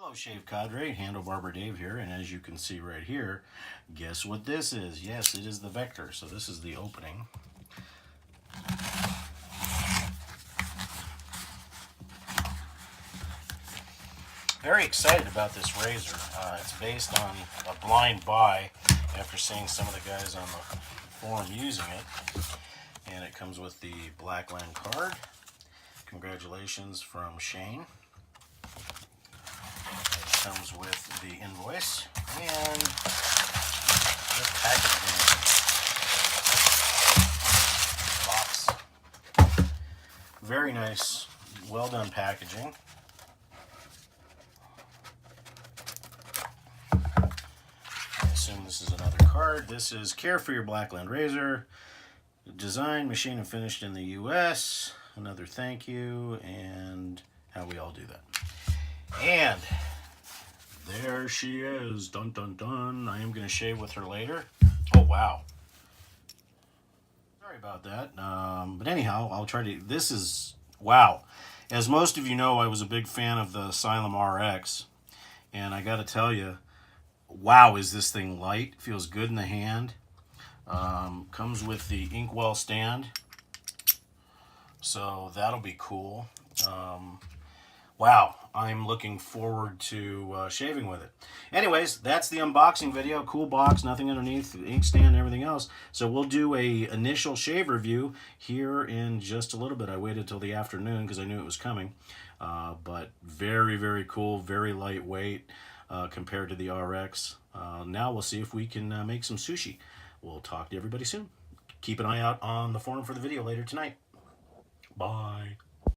Hello Shave Cadre, Handle Barber Dave here, and as you can see right here, guess what this is? Yes, it is the Vector. So this is the opening. Very excited about this razor. It's based on a blind buy after seeing some of the guys on the forum using it. And it comes with the BlackLand card. Congratulations from Shane. It comes with the invoice and the packaging box. Very nice, well done packaging. I assume this is another card. This is Care for Your BlackLand Razor. Designed, machined, and finished in the US. Another thank you, and how we all do that. And there she is. Dun dun dun. I am going to shave with her later. Oh, wow. Sorry about that. But anyhow, I'll try to... This is... Wow. As most of you know, I was a big fan of the Asylum RX. And I got to tell you, wow, is this thing light. Feels good in the hand. Comes with the inkwell stand. So that'll be cool. Wow, I'm looking forward to shaving with it. Anyways, that's the unboxing video. Cool box, nothing underneath, inkstand and everything else. So we'll do a initial shave review here in just a little bit. I waited till the afternoon because I knew it was coming. But very, very cool, very lightweight compared to the RX. Now we'll see if we can make some sushi. We'll talk to everybody soon. Keep an eye out on the forum for the video later tonight. Bye.